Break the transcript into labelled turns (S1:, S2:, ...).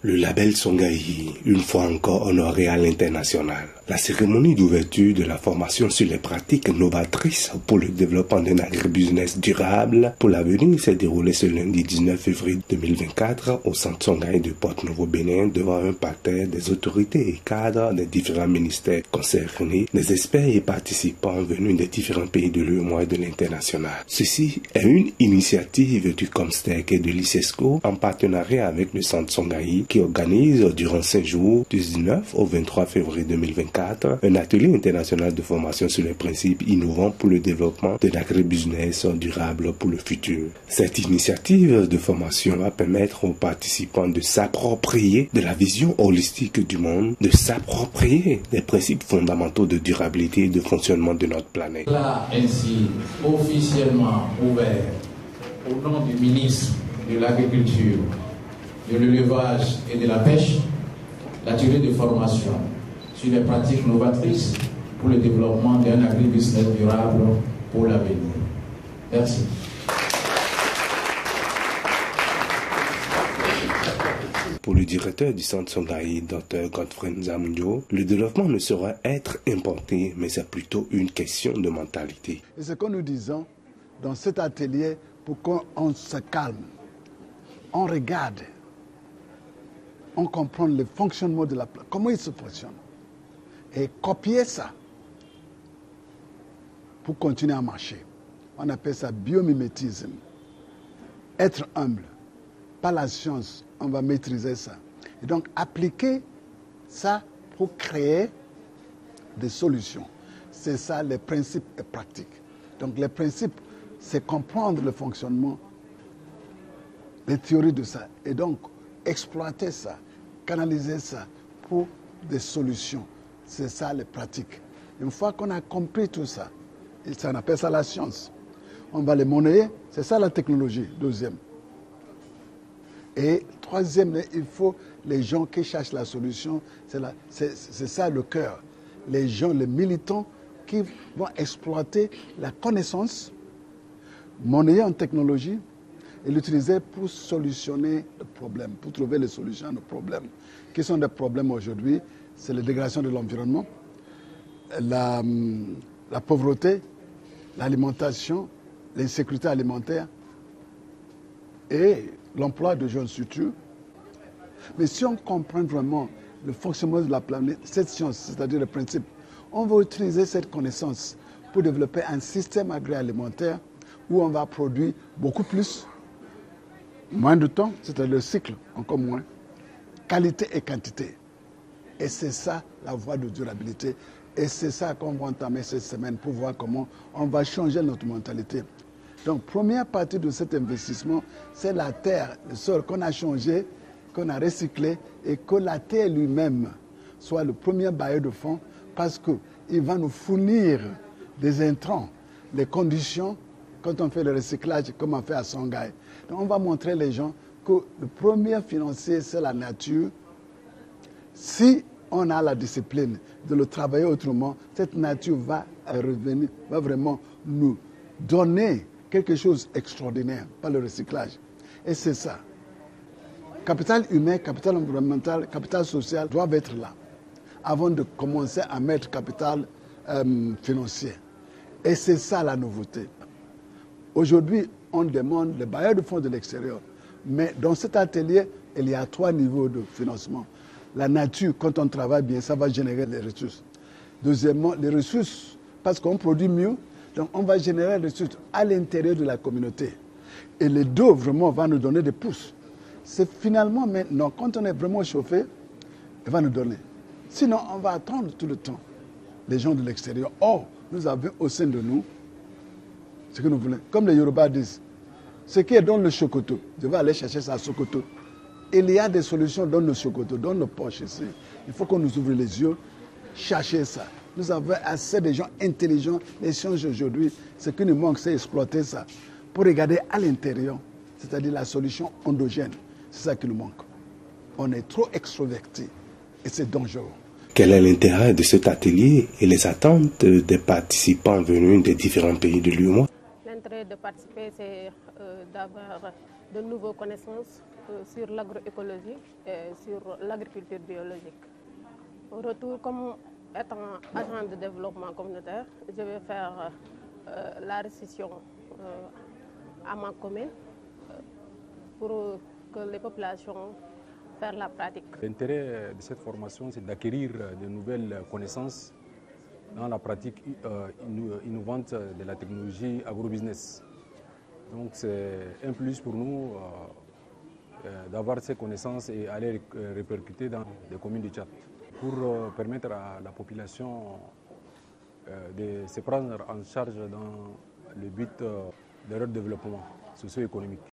S1: Le label Songaï, une fois encore honoré à l'international. La cérémonie d'ouverture de la formation sur les pratiques novatrices pour le développement d'un agribusiness durable pour l'avenir s'est déroulée ce lundi 19 février 2024 au centre Songaï de Porte-Nouveau Bénin devant un parterre des autorités et cadres des différents ministères concernés, des experts et participants venus des différents pays de l'UEMOA et de l'international. Ceci est une initiative du Comstec et de l'ICESCO en partenariat avec le centre Songaï qui organise durant 5 jours, du 19 au 23 février 2024, un atelier international de formation sur les principes innovants pour le développement de l'agribusiness durable pour le futur. Cette initiative de formation va permettre aux participants de s'approprier de la vision holistique du monde, de s'approprier des principes fondamentaux de durabilité et de fonctionnement de notre planète.
S2: Là, ainsi, officiellement ouvert au nom du ministre de l'Agriculture, de l'élevage et de la pêche, l'atelier de formation sur les pratiques novatrices pour le développement d'un agribusiness durable pour l'avenir. Merci.
S1: Pour le directeur du centre Songaï, Dr Godfrey Nzamnyo, le développement ne saurait être importé, mais c'est plutôt une question de mentalité.
S3: Et ce que nous disons dans cet atelier, pour qu'on se calme, on regarde, on comprend le fonctionnement de la planète, comment il se fonctionne, et copier ça pour continuer à marcher. On appelle ça biomimétisme. Être humble, pas la science, on va maîtriser ça. Et donc appliquer ça pour créer des solutions. C'est ça les principes pratiques. Donc les principes, c'est comprendre le fonctionnement, les théories de ça, et donc exploiter ça, canaliser ça pour des solutions. C'est ça les pratiques. Une fois qu'on a compris tout ça, on appelle ça la science. On va les monnayer, c'est ça la technologie, deuxième. Et troisième, il faut les gens qui cherchent la solution, c'est ça le cœur. Les gens, les militants qui vont exploiter la connaissance, monnayer en technologie, et l'utiliser pour solutionner le problème, pour trouver les solutions à nos problèmes. Qui sont des problèmes aujourd'hui? C'est la dégradation de l'environnement, la pauvreté, l'alimentation, l'insécurité alimentaire et l'emploi de jeunes futurs. Mais si on comprend vraiment le fonctionnement de la planète, cette science, c'est-à-dire le principe, on va utiliser cette connaissance pour développer un système agroalimentaire où on va produire beaucoup plus, moins de temps, c'est-à-dire le cycle, encore moins, qualité et quantité. Et c'est ça la voie de durabilité. Et c'est ça qu'on va entamer cette semaine pour voir comment on va changer notre mentalité. Donc, première partie de cet investissement, c'est la terre, le sol qu'on a changé, qu'on a recyclé et que la terre lui-même soit le premier bailleur de fonds parce qu'il va nous fournir des intrants, les conditions quand on fait le recyclage comme on fait à Songaï. Donc, on va montrer les gens que le premier financier, c'est la nature. Si on a la discipline de le travailler autrement, cette nature va revenir, va vraiment nous donner quelque chose d'extraordinaire par le recyclage. Et c'est ça. Capital humain, capital environnemental, capital social doivent être là avant de commencer à mettre capital financier. Et c'est ça la nouveauté. Aujourd'hui, on demande les bailleurs de fonds de l'extérieur. Mais dans cet atelier, il y a 3 niveaux de financement. La nature, quand on travaille bien, ça va générer les ressources. Deuxièmement, les ressources, parce qu'on produit mieux, donc on va générer des ressources à l'intérieur de la communauté. Et les deux, vraiment, vont nous donner des pouces. C'est finalement maintenant, quand on est vraiment chauffé, il va nous donner. Sinon, on va attendre tout le temps les gens de l'extérieur. Or, nous avons au sein de nous ce que nous voulons. Comme les Yoruba disent, ce qui est dans le Sokoto, je vais aller chercher ça à Sokoto. Il y a des solutions dans nos Sokoto, dans nos poches ici. Il faut qu'on nous ouvre les yeux, chercher ça. Nous avons assez de gens intelligents. Les sciences aujourd'hui, ce qui nous manque, c'est exploiter ça. Pour regarder à l'intérieur, c'est-à-dire la solution endogène. C'est ça qui nous manque. On est trop extrovertis et c'est dangereux.
S1: Quel est l'intérêt de cet atelier et les attentes des participants venus des différents pays de l'UEMOA?
S4: L'intérêt de participer, c'est d'avoir de nouvelles connaissances sur l'agroécologie et sur l'agriculture biologique. Au retour, comme étant agent de développement communautaire, je vais faire la restitution à ma commune pour que les populations fassent la pratique.
S5: L'intérêt de cette formation, c'est d'acquérir de nouvelles connaissances dans la pratique innovante de la technologie agrobusiness. Donc c'est un plus pour nous d'avoir ces connaissances et aller répercuter dans les communes du Tchad pour permettre à la population de se prendre en charge dans le but de leur développement socio-économique.